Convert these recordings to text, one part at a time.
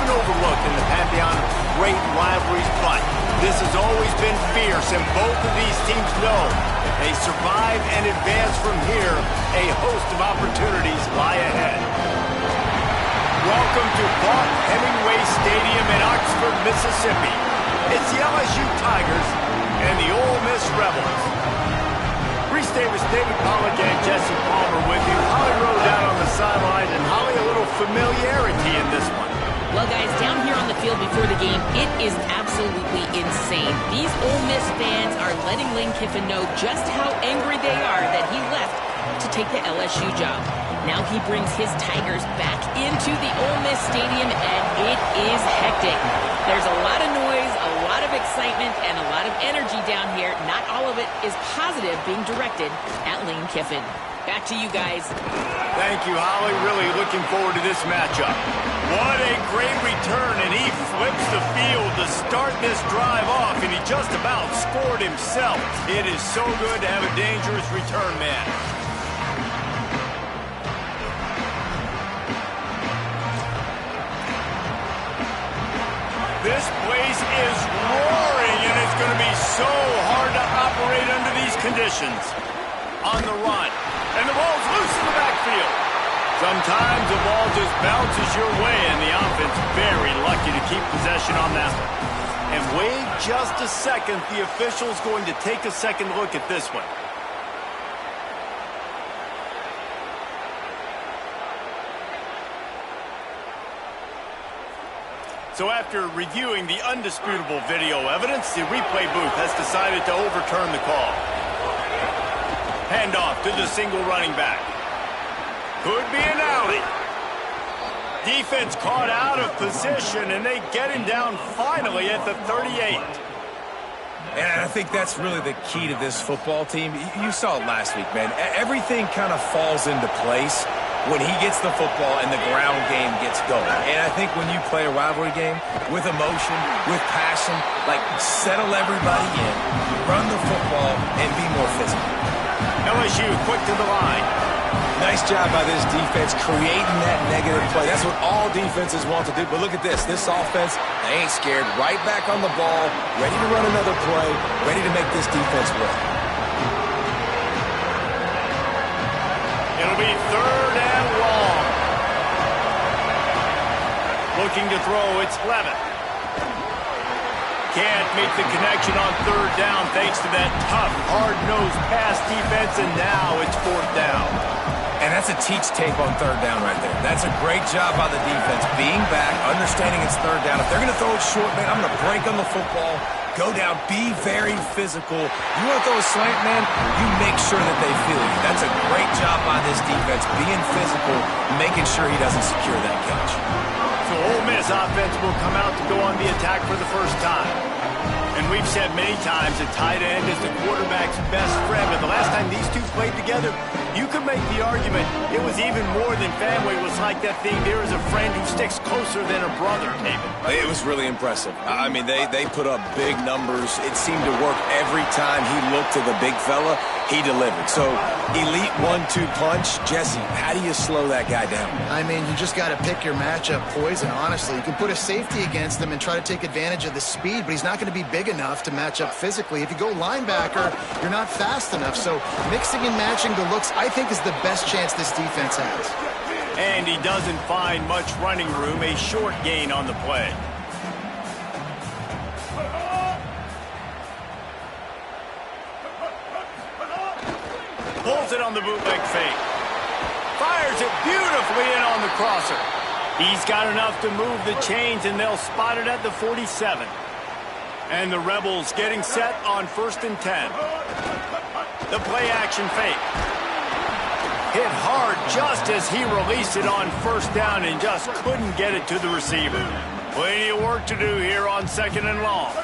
often overlooked in the pantheon of great rivalries, but this has always been fierce, and both of these teams know if they survive and advance from here, a host of opportunities lie ahead. Welcome to Vaught Hemingway Stadium in Oxford, Mississippi. It's the LSU Tigers and the Ole Miss Rebels. Reese Davis, David Pollack, and Jesse Palmer with you. Holly Rowe down on the sideline, and Holly, a little familiarity in this one. Well, guys, down here on the field before the game, it is absolutely insane. These Ole Miss fans are letting Lane Kiffin know just how angry they are that he left to take the LSU job. Now he brings his Tigers back into the Ole Miss Stadium, and it is hectic. There's a lot of noise, a lot of excitement, and a lot of energy down here. Not all of it is positive being directed at Lane Kiffin. Back to you guys. Thank you, Holly. Really looking forward to this matchup. What a great return, and he flips the field to start this drive off, and he just about scored himself. It is so good to have a dangerous return man. This place is roaring, and it's going to be so hard to operate under these conditions. On the run, and the ball's loose in the backfield. Sometimes the ball just bounces your way, and the offense very lucky to keep possession on that one. And wait just a second, the official's going to take a second look at this one. So after reviewing the undisputable video evidence, the replay booth has decided to overturn the call. Handoff to the single running back. Could be an alley. Defense caught out of position, and they get him down finally at the 38. And I think that's really the key to this football team. You saw it last week, man. Everything kind of falls into place when he gets the football and the ground game gets going. And I think when you play a rivalry game with emotion, with passion, like settle everybody in, run the football, and be more physical. LSU quick to the line. Nice job by this defense creating that negative play. That's what all defenses want to do. But look at this. This offense, they ain't scared. Right back on the ball, ready to run another play, ready to make this defense work. It'll be third and long. Looking to throw, it's Levitt. Can't make the connection on third down thanks to that tough, hard-nosed pass defense, and now it's fourth down. And that's a teach tape on third down right there. That's a great job by the defense, being back, understanding it's third down. If they're going to throw it short, man, I'm going to break on the football, go down, be very physical. You want to throw a slant, man, you make sure that they feel you. That's a great job by this defense, being physical, making sure he doesn't secure that catch. So Ole Miss offense will come out to go on the attack for the first time. And we've said many times that tight end is the quarterback's best friend, but the last time these two played together, you could make the argument it was even more than family. It was like that thing, there is a friend who sticks closer than a brother, David. It was really impressive. I mean, they put up big numbers. It seemed to work every time he looked to the big fella. He delivered. So, elite 1-2 punch. Jesse, how do you slow that guy down? I mean, you just got to pick your matchup poison, honestly. You can put a safety against him and try to take advantage of the speed, but he's not going to be big enough to match up physically. If you go linebacker, you're not fast enough. So, mixing and matching the looks, I think, is the best chance this defense has. And he doesn't find much running room, a short gain on the play. Pulls it on the bootleg fake. Fires it beautifully in on the crosser. He's got enough to move the chains, and they'll spot it at the 47. And the Rebels getting set on 1st and 10. The play action fake. Hit hard just as he released it on 1st down and just couldn't get it to the receiver. Plenty of work to do here on 2nd and long.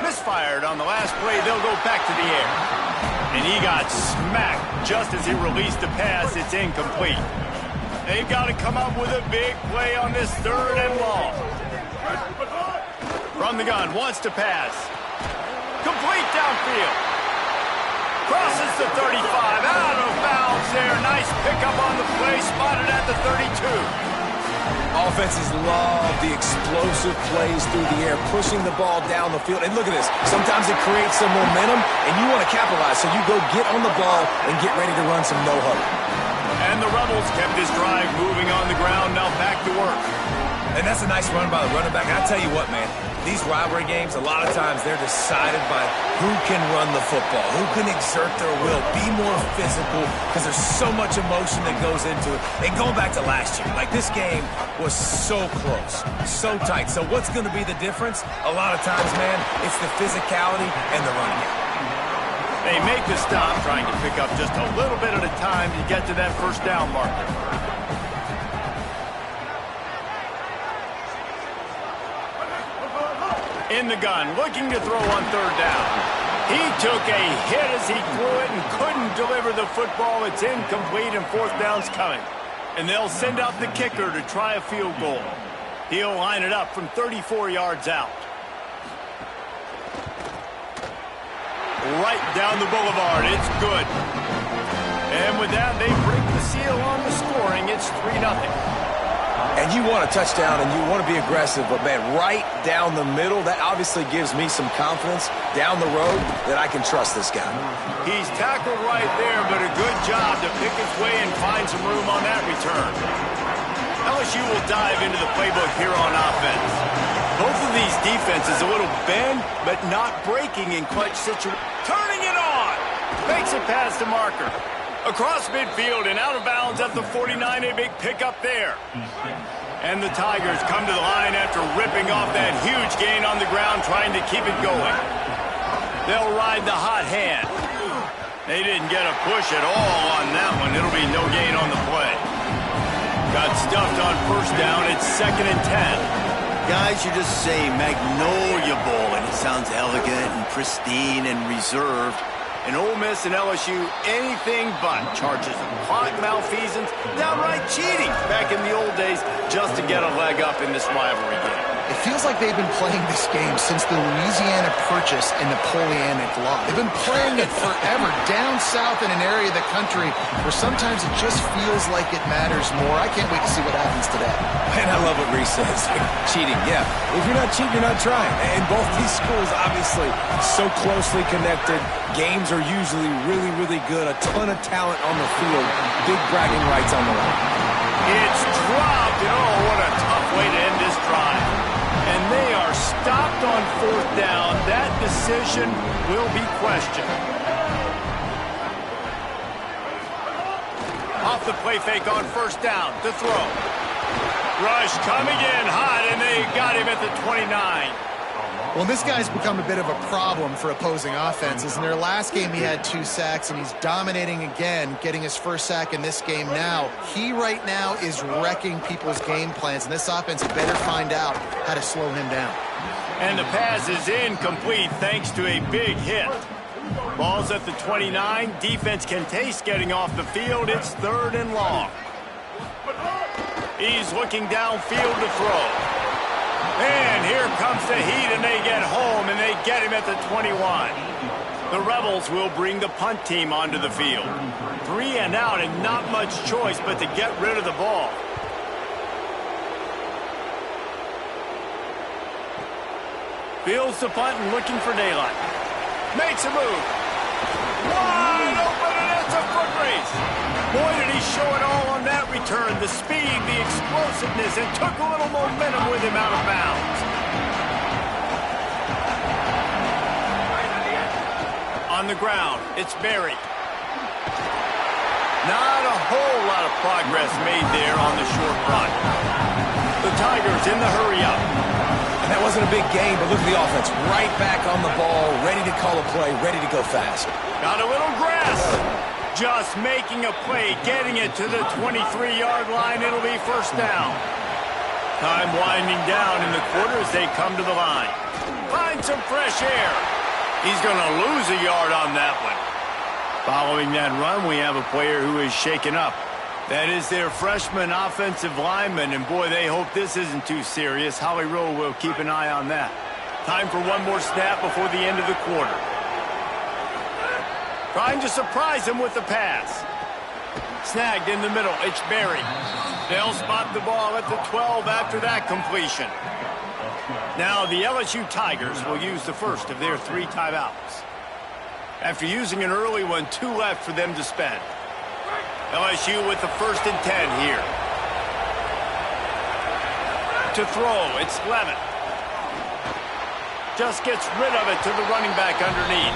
Misfired on the last play. They'll go back to the air. And he got smacked just as he released the pass. It's incomplete. They've got to come up with a big play on this 3rd and long. From the gun, wants to pass. Complete downfield. Crosses the 35, out of bounds there. Nice pickup on the play, spotted at the 32. Offenses love the explosive plays through the air, pushing the ball down the field. And look at this. Sometimes it creates some momentum, and you want to capitalize. So you go get on the ball and get ready to run some no-huddle. And the Rebels kept this drive moving on the ground, now back to work. And that's a nice run by the running back. And I tell you what, man, these rivalry games, a lot of times they're decided by who can run the football, who can exert their will, be more physical, because there's so much emotion that goes into it. And going back to last year, like this game was so close, so tight. So what's going to be the difference? A lot of times, man, it's the physicality and the running game. They make the stop, trying to pick up just a little bit at a time to get to that first down marker. In the gun, looking to throw on third down. He took a hit as he threw it and couldn't deliver the football. It's incomplete and fourth down's coming. And they'll send out the kicker to try a field goal. He'll line it up from 34 yards out. Right down the boulevard, it's good. And with that, they break the seal on the scoring. It's 3-0. And you want a touchdown and you want to be aggressive, but, man, right down the middle, that obviously gives me some confidence down the road that I can trust this guy. He's tackled right there, but a good job to pick his way and find some room on that return. LSU will dive into the playbook here on offense. Both of these defenses a little bend, but not breaking in clutch situations. Turning it on! Makes it past the marker. Across midfield and out of bounds at the 49, a big pickup there. And the Tigers come to the line after ripping off that huge gain on the ground, trying to keep it going. They'll ride the hot hand. They didn't get a push at all on that one. It'll be no gain on the play. Got stuffed on first down. It's 2nd and 10. Guys, you just say Magnolia Bowl, and it sounds elegant and pristine and reserved. And Ole Miss and LSU, anything but. Charges of clock malfeasance, downright cheating back in the old days just to get a leg up in this rivalry game. It feels like they've been playing this game since the Louisiana Purchase and Napoleonic Law. They've been playing it forever down south in an area of the country where sometimes it just feels like it matters more. I can't wait to see what happens today. And I love what Reese says. Cheating, yeah. If you're not cheating, you're not trying. And both these schools, obviously, so closely connected. Games are usually really, really good. A ton of talent on the field. Big bragging rights on the line. It's dropped, and oh, what a tough way to end this drive. And they are stopped on fourth down. That decision will be questioned. Off the play fake on first down to throw. Rush coming in hot, and they got him at the 29. Well, this guy's become a bit of a problem for opposing offenses. In their last game, he had 2 sacks, and he's dominating again, getting his first sack in this game now. He right now is wrecking people's game plans, and this offense better find out how to slow him down. And the pass is incomplete thanks to a big hit. Ball's at the 29. Defense can taste getting off the field. It's 3rd and long. He's looking downfield to throw. And here comes the heat, and they get home, and they get him at the 21. The Rebels will bring the punt team onto the field. 3 and out, and not much choice but to get rid of the ball. Fields the punt and looking for daylight. Makes a move. Wide open, and it's a foot race. Boy, did he show it all on that return. The speed, the explosiveness, and took a little momentum with him out of bounds. On the ground, it's Berry. Not a whole lot of progress made there on the short run. The Tigers in the hurry-up. And that wasn't a big game, but look at the offense. Right back on the ball, ready to call a play, ready to go fast. Got a little grass. Just making a play, getting it to the 23-yard line. It'll be first down. Time winding down in the quarter as they come to the line. Find some fresh air. He's going to lose a yard on that one. Following that run, we have a player who is shaken up. That is their freshman offensive lineman, and boy, they hope this isn't too serious. Holly Rowe will keep an eye on that. Time for one more snap before the end of the quarter. Trying to surprise him with the pass. Snagged in the middle. It's Berry. They'll spot the ball at the 12 after that completion. Now the LSU Tigers will use the first of their 3 timeouts. After using an early one, 2 left for them to spend. LSU with the 1st and 10 here. To throw, it's Lemon. Just gets rid of it to the running back underneath.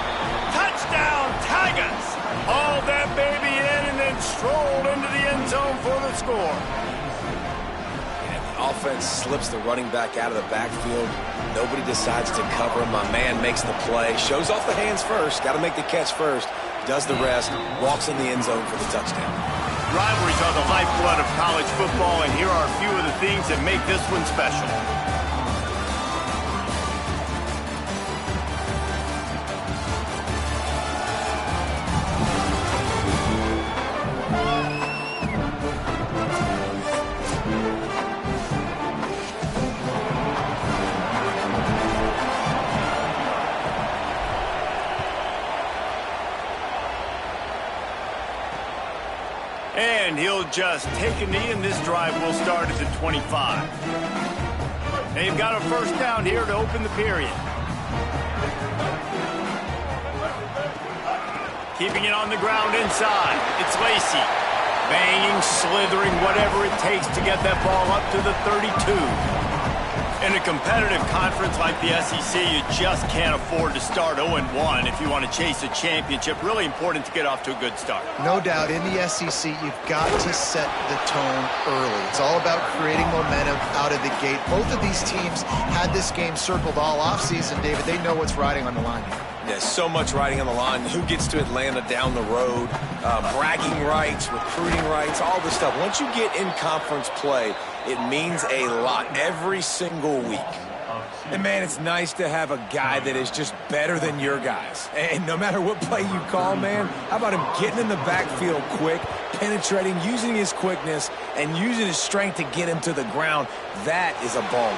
Touchdown, Tigers! Hauled that baby in and then strolled into the end zone for the score. And the offense slips the running back out of the backfield. Nobody decides to cover him. My man makes the play. Shows off the hands first. Got to make the catch first. Does the rest. Walks in the end zone for the touchdown. Rivalries are the lifeblood of college football, and here are a few of the things that make this one special. And he'll just take a knee, and this drive will start at the 25. They've got a 1st down here to open the period. Keeping it on the ground inside. It's Lacey. Banging, slithering, whatever it takes to get that ball up to the 32. In a competitive conference like the SEC, you just can't afford to start 0-1 if you want to chase a championship. Really important to get off to a good start. No doubt, in the SEC, you've got to set the tone early. It's all about creating momentum out of the gate. Both of these teams had this game circled all offseason, David. They know what's riding on the line here. There's so much riding on the line. Who gets to Atlanta down the road? Bragging rights, recruiting rights, all this stuff. Once you get in conference play, it means a lot every single week. And, man, it's nice to have a guy that is just better than your guys. And no matter what play you call, man, how about him getting in the backfield quick, penetrating, using his quickness, and using his strength to get him to the ground? That is a baller.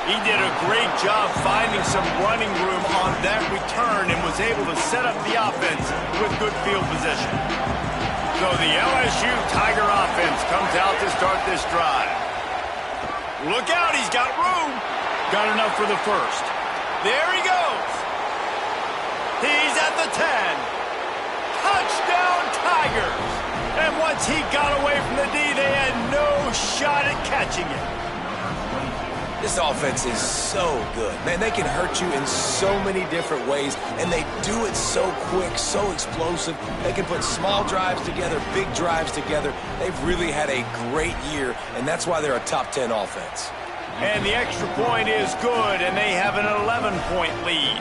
He did a great job finding some running room on that return and was able to set up the offense with good field position. So the LSU Tiger offense comes out to start this drive. Look out, he's got room. Got enough for the 1st. There he goes. He's at the 10. Touchdown, Tigers. And once he got away from the D, they had no shot at catching it. This offense is so good. Man, they can hurt you in so many different ways, and they do it so quick, so explosive. They can put small drives together, big drives together. They've really had a great year, and that's why they're a top 10 offense. And the extra point is good, and they have an 11-point lead.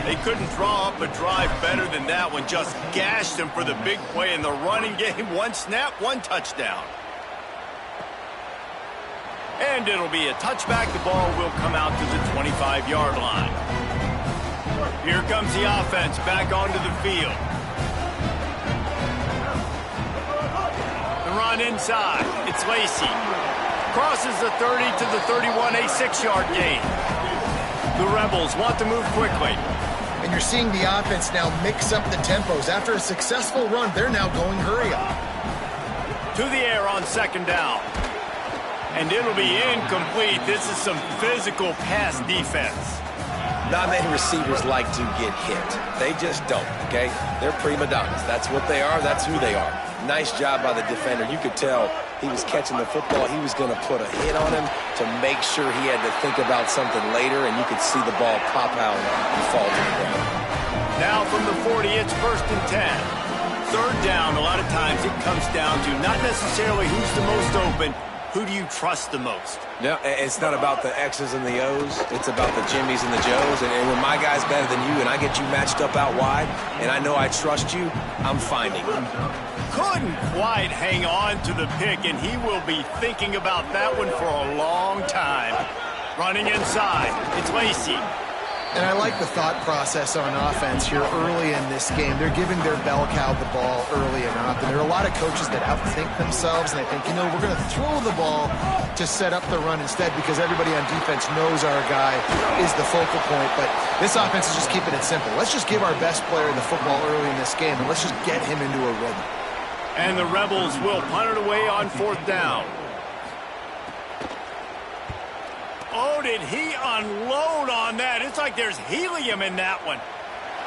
They couldn't draw up a drive better than that one. Just gashed them for the big play in the running game. 1 snap, 1 touchdown. And it'll be a touchback. The ball will come out to the 25-yard line. Here comes the offense back onto the field. The run inside. It's Lacey. Crosses the 30 to the 31, a 6-yard gain. The Rebels want to move quickly. And you're seeing the offense now mix up the tempos. After a successful run, they're now going hurry up. To the air on 2nd down. And it'll be incomplete. This is some physical pass defense. Not many receivers like to get hit. They just don't, okay? They're prima donnas. That's what they are. That's who they are. Nice job by the defender. You could tell he was catching the football. He was going to put a hit on him to make sure he had to think about something later, and you could see the ball pop out and fall to the ground. Now from the 40, it's 1st and 10. 3rd down, a lot of times it comes down to not necessarily who's the most open. Who do you trust the most? No, it's not about the X's and the O's. It's about the Jimmys and the Joes. And when my guy's better than you and I get you matched up out wide and I know I trust you, I'm finding you. Couldn't quite hang on to the pick, and he will be thinking about that one for a long time. Running inside, it's Lacey. And I like the thought process on offense here early in this game. They're giving their bell cow the ball early enough. And there are a lot of coaches that outthink themselves, and they think, you know, we're going to throw the ball to set up the run instead because everybody on defense knows our guy is the focal point. But this offense is just keeping it simple. Let's just give our best player the football early in this game, and let's just get him into a rhythm. And the Rebels will punt it away on 4th down. Oh, did he unload on that? It's like there's helium in that one.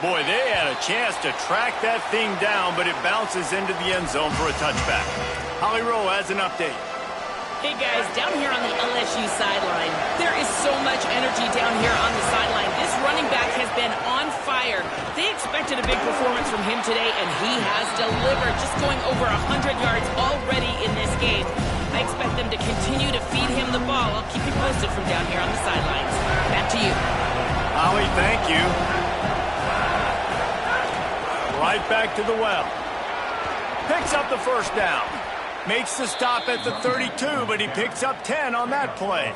Boy, they had a chance to track that thing down, but it bounces into the end zone for a touchback. Holly Rowe has an update. Hey guys, down here on the LSU sideline, there is so much energy down here on the sideline. This running back has been on fire. They expected a big performance from him today, and he has delivered, just going over 100 yards already in this game. I expect them to continue to feed him the ball. I'll keep you posted from down here on the sidelines. Back to you. Holly, thank you. Right back to the well. Picks up the first down. Makes the stop at the 32, but he picks up 10 on that play.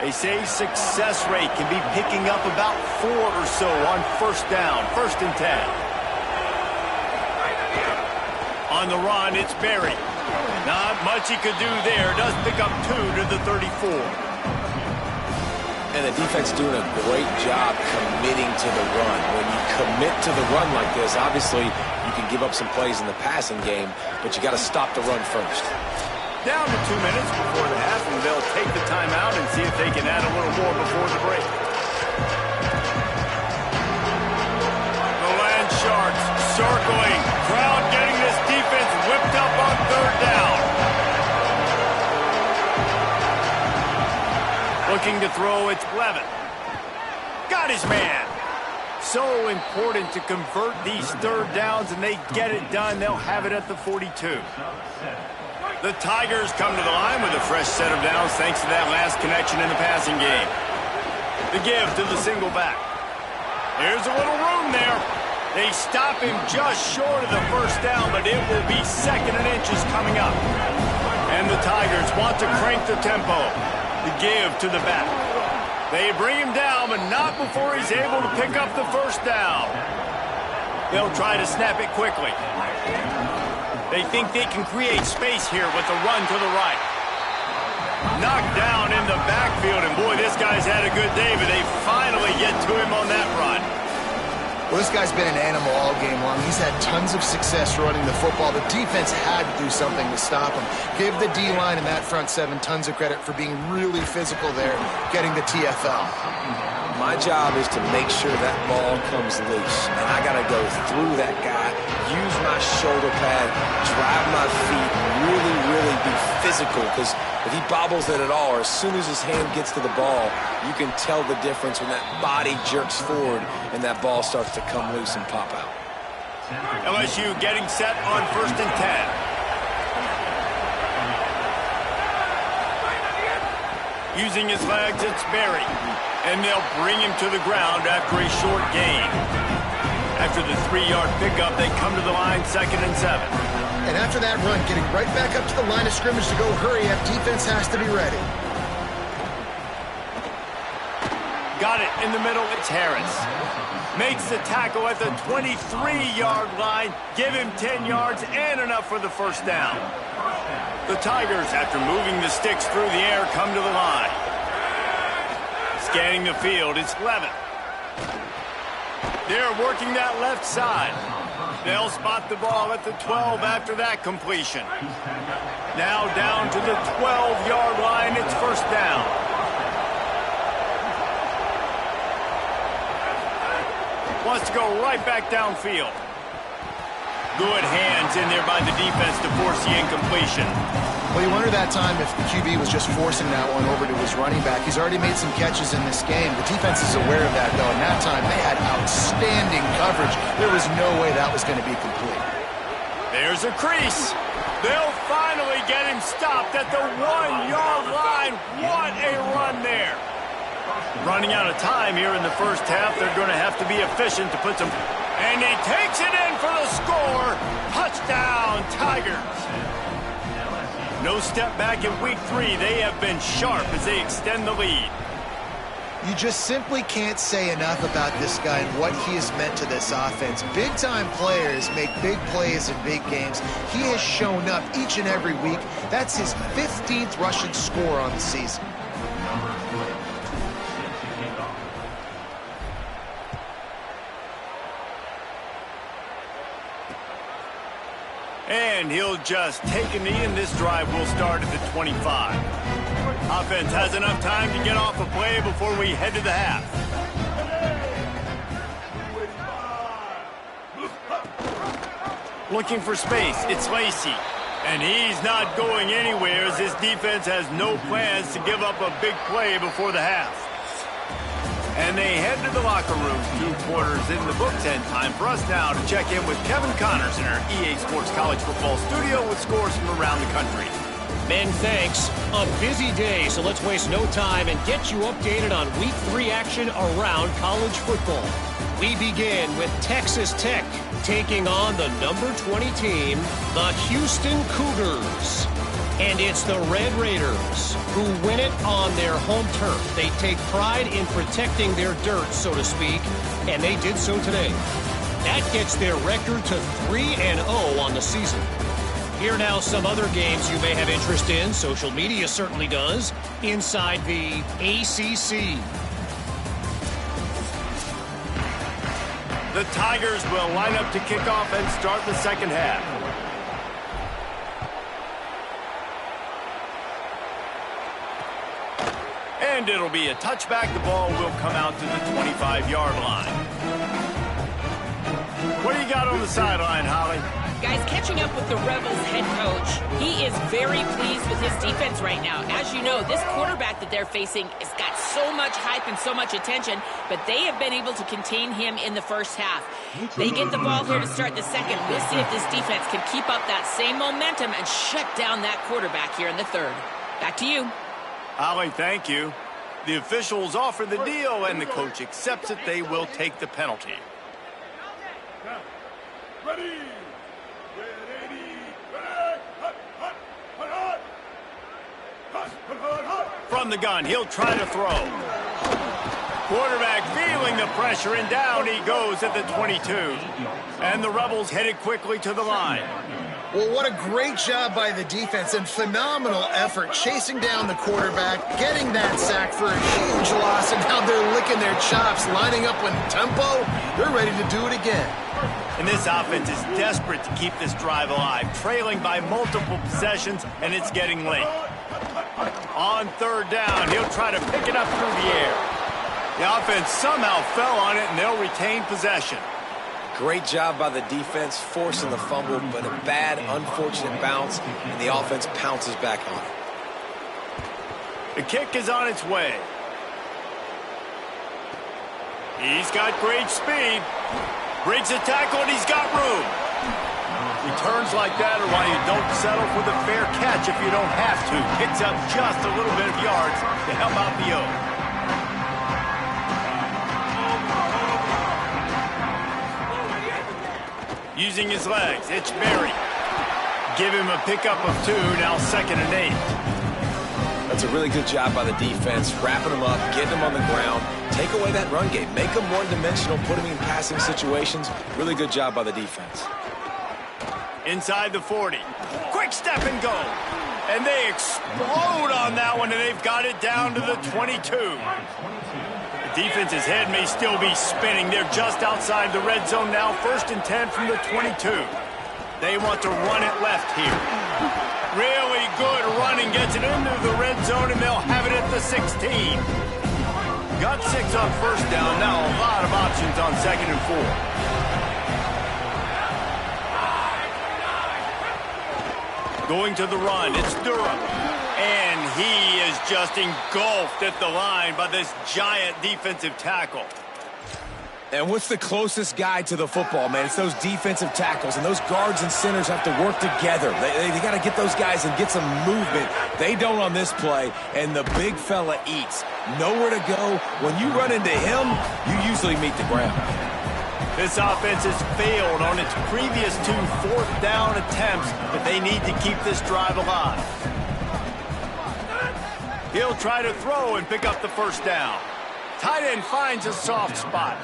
They say success rate can be picking up about 4 or so on first down, 1st and 10. On the run, it's Berry. Not much he could do there. Does pick up 2 to the 34. And the defense doing a great job committing to the run. When you commit to the run like this, obviously you can give up some plays in the passing game, but you got to stop the run first. Down to 2 minutes before the half, and they'll take the timeout and see if they can add a little more before the break. The Land Sharks circling. Crowd getting this defense whipped up on 3rd down. Looking to throw, it's Levin. Got his man. So important to convert these 3rd downs, and they get it done. They'll have it at the 42. The Tigers come to the line with a fresh set of downs thanks to that last connection in the passing game. The give to the single back. There's a little room there. They stop him just short of the first down, but it will be 2nd and inches coming up. And the Tigers want to crank the tempo. The give to the back. They bring him down, but not before he's able to pick up the first down. They'll try to snap it quickly. They think they can create space here with the run to the right. Knocked down in the backfield, and boy, this guy's had a good day, but they finally get to him on that run. Well, this guy's been an animal all game long. He's had tons of success running the football. The defense had to do something to stop him. Give the D-line and that front 7 tons of credit for being really physical there, getting the TFL. My job is to make sure that ball comes loose, and I got to go through that guy, use my shoulder pad, drive my feet, really be physical, because if he bobbles it at all, or as soon as his hand gets to the ball, you can tell the difference when that body jerks forward and that ball starts to come loose and pop out. LSU getting set on 1st and 10. Using his legs, it's Berry. And they'll bring him to the ground after a short gain. After the 3-yard pickup, they come to the line 2nd and 7. And after that run, getting right back up to the line of scrimmage to go hurry up, defense has to be ready. Got it in the middle, it's Harris. Makes the tackle at the 23-yard line. Give him 10 yards and enough for the first down. The Tigers, after moving the sticks through the air, come to the line. Scanning the field, it's Levin. They're working that left side. They'll spot the ball at the 12 after that completion. Now down to the 12-yard line, it's first down. Wants to go right back downfield. Good hands in there by the defense to force the incompletion. Well, you wonder that time if the QB was just forcing that one over to his running back. He's already made some catches in this game. The defense is aware of that, though, and that time they had outstanding coverage. There was no way that was going to be complete. There's a crease. They'll finally get him stopped at the 1-yard line. What a run there. Running out of time here in the first half. They're going to have to be efficient to put some... And he takes it in for the score. Touchdown, Tigers. No step back in week 3. They have been sharp as they extend the lead. You just simply can't say enough about this guy and what he has meant to this offense. Big-time players make big plays in big games. He has shown up each and every week. That's his 15th rushing score on the season. And he'll just take a knee, and this drive will start at the 25. Offense has enough time to get off a play before we head to the half. Looking for space, it's Lacey. And he's not going anywhere as this defense has no plans to give up a big play before the half. And they head to the locker room, 2 quarters in the books, and time for us now to check in with Kevin Connors in our EA Sports College Football studio with scores from around the country. Men, thanks. A busy day, so let's waste no time and get you updated on Week 3 action around college football. We begin with Texas Tech taking on the number 20 team, the Houston Cougars. And it's the Red Raiders who win it on their home turf. They take pride in protecting their dirt, so to speak, and they did so today. That gets their record to 3-0 on the season. Here now some other games you may have interest in. Social media certainly does. Inside the ACC. The Tigers will line up to kick off and start the second half. And it'll be a touchback. The ball will come out to the 25-yard line. What do you got on the sideline, Holly? Guys, catching up with the Rebels head coach, he is very pleased with his defense right now. As you know, this quarterback that they're facing has got so much hype and so much attention, but they have been able to contain him in the first half. They get the ball here to start the second. We'll see if this defense can keep up that same momentum and shut down that quarterback here in the third. Back to you. Holly, thank you. The officials offer the deal, and the coach accepts it. They will take the penalty. Ready. From the gun, he'll try to throw. Quarterback feeling the pressure, and down he goes at the 22. And the Rebels headed quickly to the line. Well, what a great job by the defense and phenomenal effort chasing down the quarterback, getting that sack for a huge loss, and now they're licking their chops, lining up in tempo. They're ready to do it again. And this offense is desperate to keep this drive alive, trailing by multiple possessions, and it's getting late. On third down, he'll try to pick it up through the air. The offense somehow fell on it, and they'll retain possession. Great job by the defense, forcing the fumble, but a bad, unfortunate bounce, and the offense pounces back on it. The kick is on its way. He's got great speed. Breaks a tackle, and he's got room. Returns like that are why you don't settle for the fair catch if you don't have to. Picks up just a little bit of yards to help out the O. Using his legs, it's Berry. Give him a pickup of 2, now 2nd and 8. That's a really good job by the defense, wrapping them up, getting them on the ground, take away that run game, make them one-dimensional, put them in passing situations. Really good job by the defense. Inside the 40. Quick step and go. And they explode on that one, and they've got it down to the 22. The defense's head may still be spinning. They're just outside the red zone now, 1st and 10 from the 22. They want to run it left here. Really good running, gets it into the red zone, and they'll have it at the 16. Got 6 on 1st down, now a lot of options on 2nd and 4. Going to the run, it's Durham. And he is just engulfed at the line by this giant defensive tackle. And what's the closest guy to the football, man? It's those defensive tackles, and those guards and centers have to work together. They got to get those guys and get some movement. They don't on this play, and the big fella eats. Nowhere to go. When you run into him, you usually meet the ground. This offense has failed on its previous 2 4th down attempts, but they need to keep this drive alive. He'll try to throw and pick up the 1st down. Tight end finds a soft spot.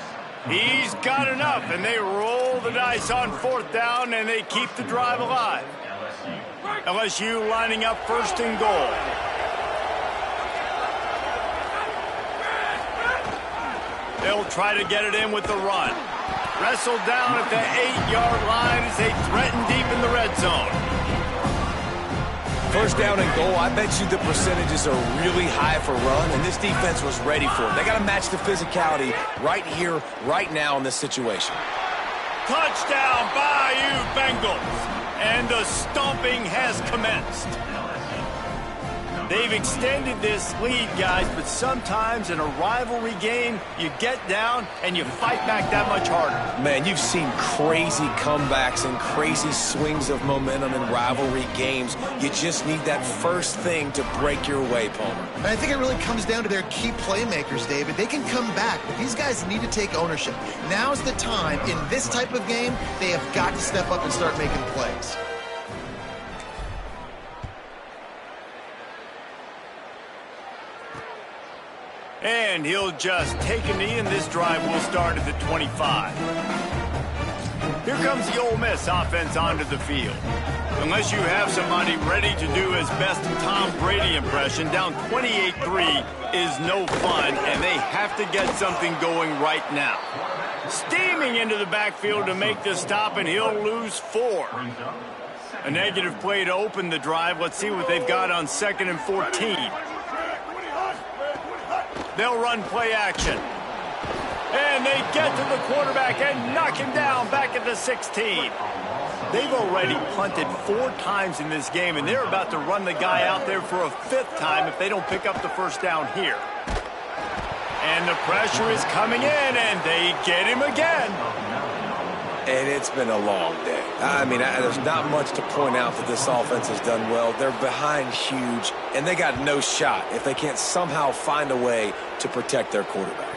He's got enough, and they roll the dice on 4th down, and they keep the drive alive. LSU lining up 1st and goal. They'll try to get it in with the run. Wrestled down at the 8-yard line as they threaten deep in the red zone. 1st down and goal, I bet you the percentages are really high for run, and this defense was ready for it. They got to match the physicality right here, right now in this situation. Touchdown, Bayou Bengals. And the stomping has commenced. They've extended this lead, guys, but sometimes in a rivalry game, you get down and you fight back that much harder. Man, you've seen crazy comebacks and crazy swings of momentum in rivalry games. You just need that first thing to break your way, Palmer. And I think it really comes down to their key playmakers, David. They can come back, but these guys need to take ownership. Now's the time. In this type of game, they have got to step up and start making plays. And he'll just take a knee, and this drive will start at the 25. Here comes the Ole Miss offense onto the field. Unless you have somebody ready to do his best Tom Brady impression, down 28-3 is no fun, and they have to get something going right now. Steaming into the backfield to make the stop, and he'll lose 4. A negative play to open the drive. Let's see what they've got on 2nd and 14. They'll run play action. And they get to the quarterback and knock him down back at the 16. They've already punted 4 times in this game, and they're about to run the guy out there for a 5th time if they don't pick up the 1st down here. And the pressure is coming in, and they get him again. And it's been a long day. I mean, there's not much to point out that this offense has done well. They're behind huge, and they got no shot if they can't somehow find a way to protect their quarterback.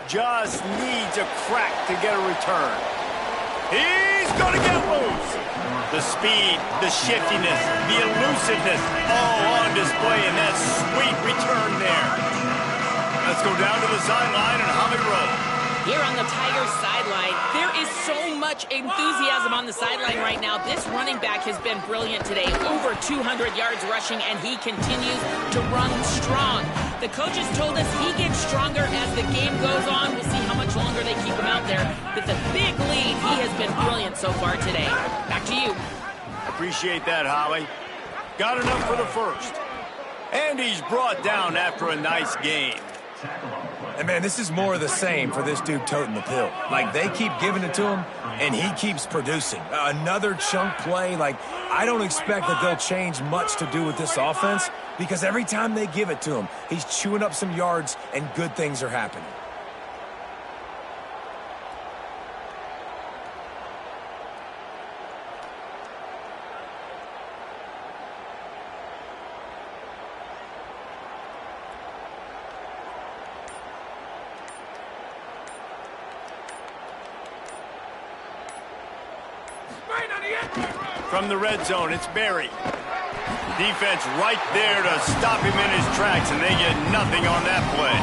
Just needs a crack to get a return. He's going to get loose. The speed, the shiftiness, the elusiveness, all on display in that sweet return there. Let's go down to the sideline and Holly Rowe. Here on the Tigers sideline, there is so much enthusiasm on the sideline right now. This running back has been brilliant today. Over 200 yards rushing, and he continues to run strong. The coaches told us he gets stronger as the game goes on. We'll see how much longer they keep him out there. With a big lead, he has been brilliant so far today. Back to you. Appreciate that, Holly. Got enough for the 1st. And he's brought down after a nice game. And, man, this is more of the same for this dude toting the pill. Like, they keep giving it to him, and he keeps producing. Another chunk play. Like, I don't expect that they'll change much to do with this offense because every time they give it to him, he's chewing up some yards, and good things are happening. From the red zone, it's Barry. Defense right there to stop him in his tracks, and they get nothing on that play.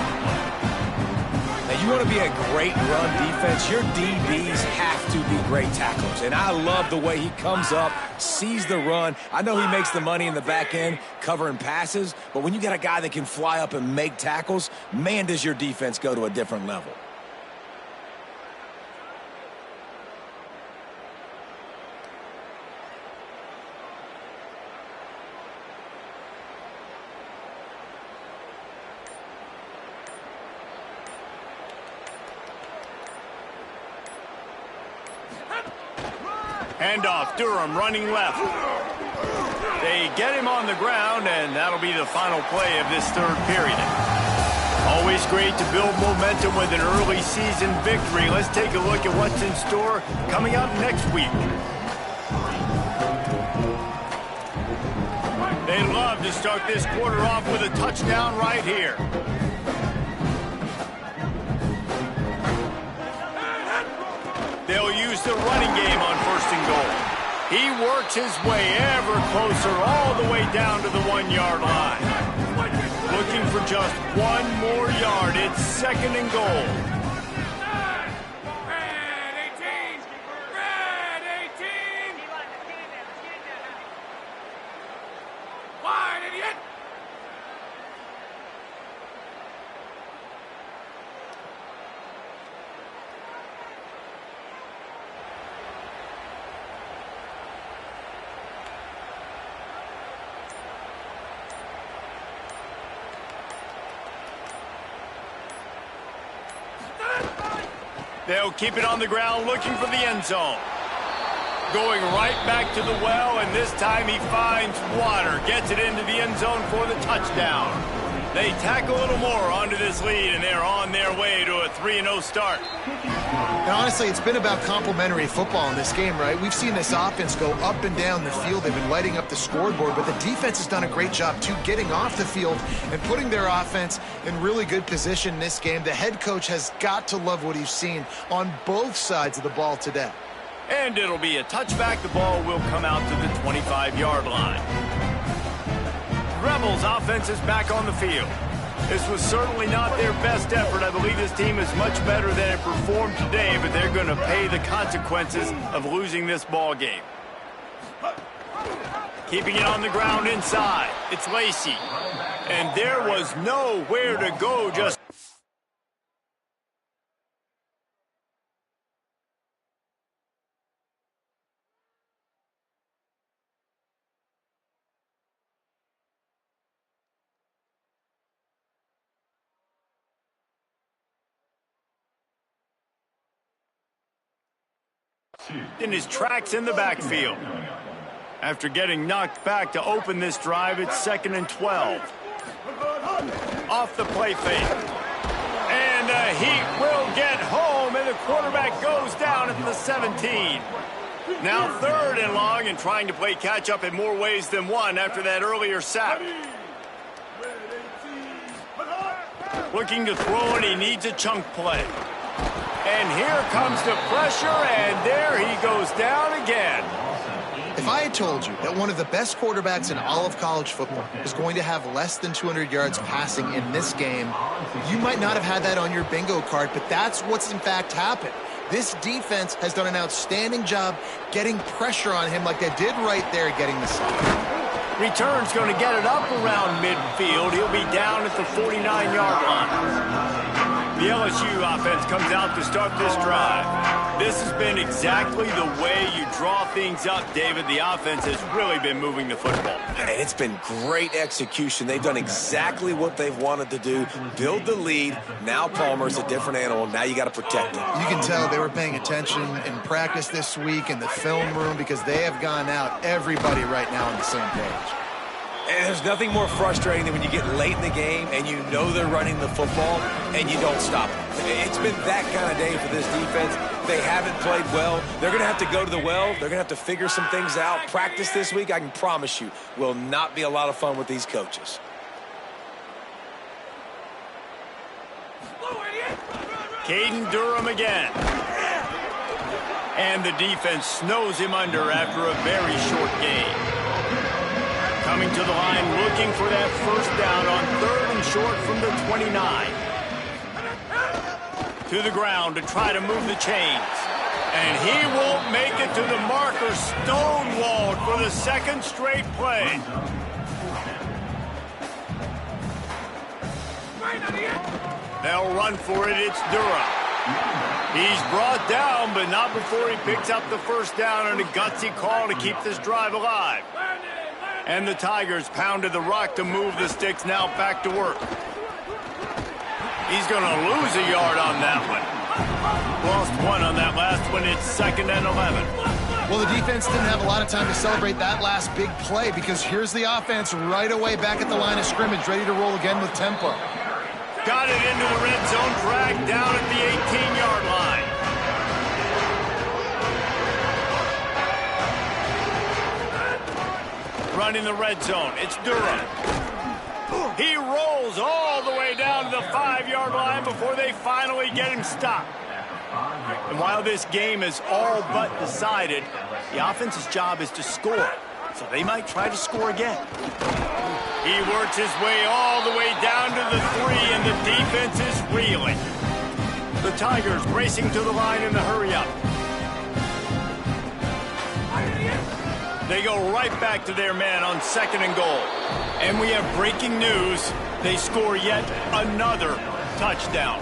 Now, you want to be a great run defense, your DBs have to be great tacklers. And I love the way he comes up, sees the run. I know he makes the money in the back end covering passes, but when you got a guy that can fly up and make tackles, man, does your defense go to a different level. Handoff, Durham running left. They get him on the ground, and that'll be the final play of this 3rd period. Always great to build momentum with an early season victory. Let's take a look at what's in store coming up next week. They love to start this quarter off with a touchdown right here. They'll use the running game on 1st and goal. He works his way ever closer all the way down to the 1-yard line. looking for just one more yard. It's 2nd and goal. They'll keep it on the ground, looking for the end zone. Going right back to the well, and this time he finds water. Gets it into the end zone for the touchdown. They tack a little more onto this lead, and they're on their way to a 3-0 start. And honestly, it's been about complementary football in this game, right? We've seen this offense go up and down the field. They've been lighting up the scoreboard, but the defense has done a great job, too, getting off the field and putting their offense in really good position in this game. The head coach has got to love what he's seen on both sides of the ball today. And it'll be a touchback. The ball will come out to the 25-yard line. Rebels offense is back on the field. This was certainly not their best effort. I believe this team is much better than it performed today, but they're going to pay the consequences of losing this ball game. Keeping it on the ground inside. It's Lacey. And there was nowhere to go, just in his tracks in the backfield. After getting knocked back to open this drive, it's 2nd and 12. Off the play fake. And he will get home, and the quarterback goes down at the 17. Now 3rd and long, and trying to play catch-up in more ways than one after that earlier sack. Looking to throw, and he needs a chunk play. And here comes the pressure, and there he goes down again. If I had told you that one of the best quarterbacks in all of college football is going to have less than 200 yards passing in this game, you might not have had that on your bingo card, but that's what's in fact happened. This defense has done an outstanding job getting pressure on him like they did right there getting the sack. Return's going to get it up around midfield. He'll be down at the 49-yard line. The LSU offense comes out to start this drive. This has been exactly the way you draw things up, David. The offense has really been moving the football. And it's been great execution. They've done exactly what they've wanted to do. Build the lead. Now Palmer's a different animal. Now you got to protect him. You can tell they were paying attention in practice this week in the film room because they have gone out, everybody right now on the same page. And there's nothing more frustrating than when you get late in the game and you know they're running the football and you don't stop them. It's been that kind of day for this defense. They haven't played well. They're going to have to go to the well. They're going to have to figure some things out. Practice this week, I can promise you, will not be a lot of fun with these coaches. Caden Durham again. And the defense snows him under after a very short game. Coming to the line, looking for that first down on 3rd and short from the 29. To the ground to try to move the chains. And he won't make it to the marker, stonewalled for the 2nd straight play. They'll run for it. It's Durham. He's brought down, but not before he picks up the first down and a gutsy call to keep this drive alive. And the Tigers pounded the rock to move the sticks, now back to work. He's going to lose a yard on that one. Lost one on that last one. It's 2nd and 11. Well, the defense didn't have a lot of time to celebrate that last big play because here's the offense right away back at the line of scrimmage, ready to roll again with tempo. Got it into the red zone, dragged down at the 18-yard line. Running the red zone, it's Durham. He rolls all the way down to the 5-yard line before they finally get him stopped. And while this game is all but decided, the offense's job is to score. So they might try to score again. He works his way all the way down to the 3, and the defense is reeling. The Tigers racing to the line in the hurry-up. They go right back to their man on 2nd and goal. And we have breaking news. They score yet another touchdown.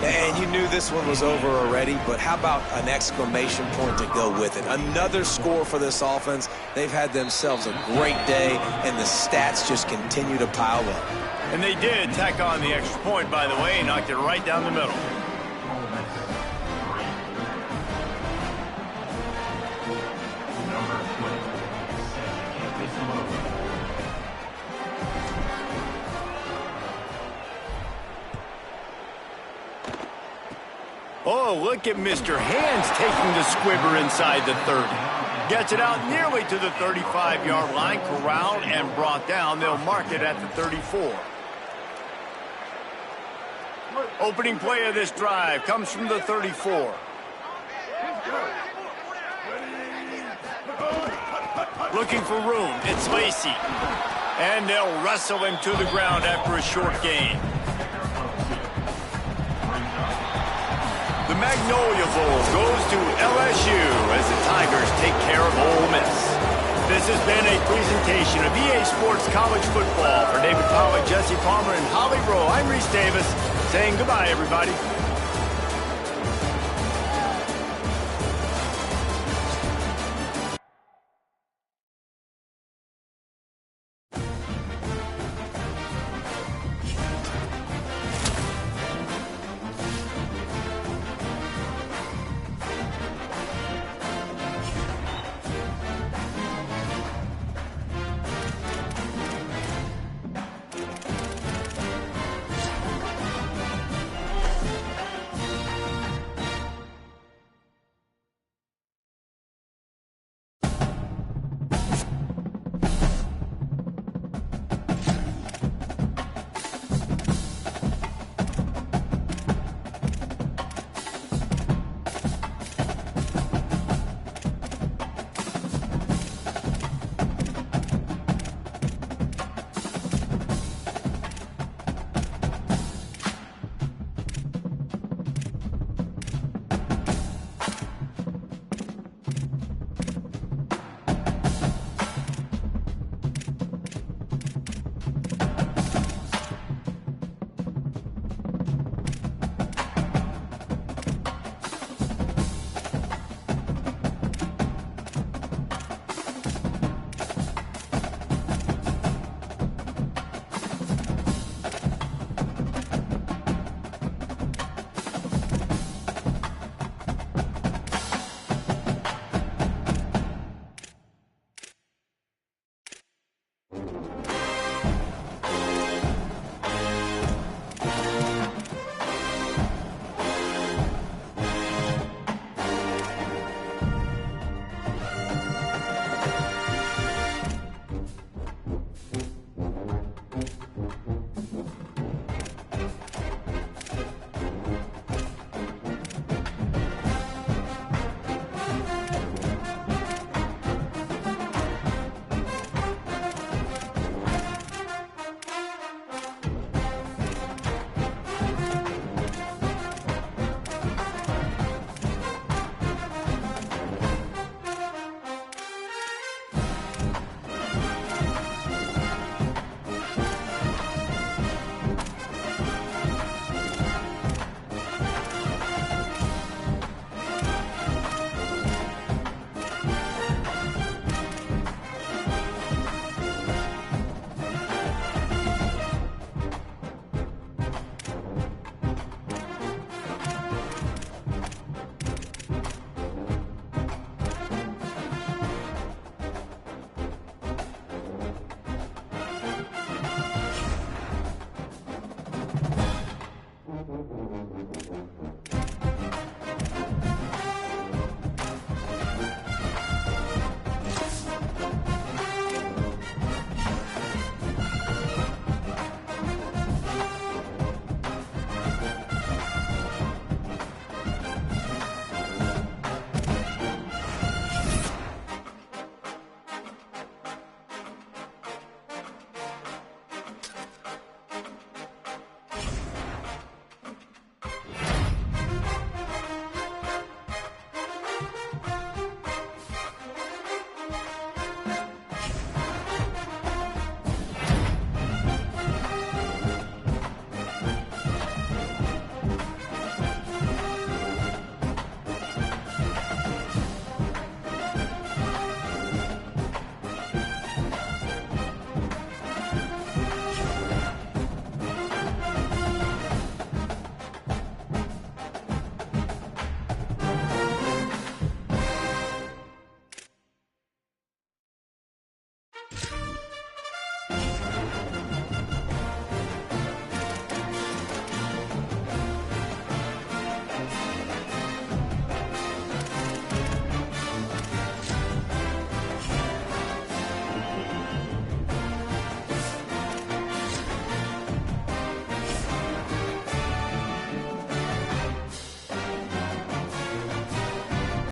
And you knew this one was over already, but how about an exclamation point to go with it? Another score for this offense. They've had themselves a great day, and the stats just continue to pile up. And they did tack on the extra point, by the way, knocked it right down the middle. Oh, look at Mr. Hands taking the squibber inside the 30. Gets it out nearly to the 35-yard line, corralled and brought down. They'll mark it at the 34. Opening play of this drive comes from the 34. Looking for room, it's Lacey. And they'll wrestle him to the ground after a short gain. The Magnolia Bowl goes to LSU as the Tigers take care of Ole Miss. This has been a presentation of EA Sports College Football. For David Pollack, Jesse Palmer, and Holly Rowe, I'm Reese Davis saying goodbye, everybody.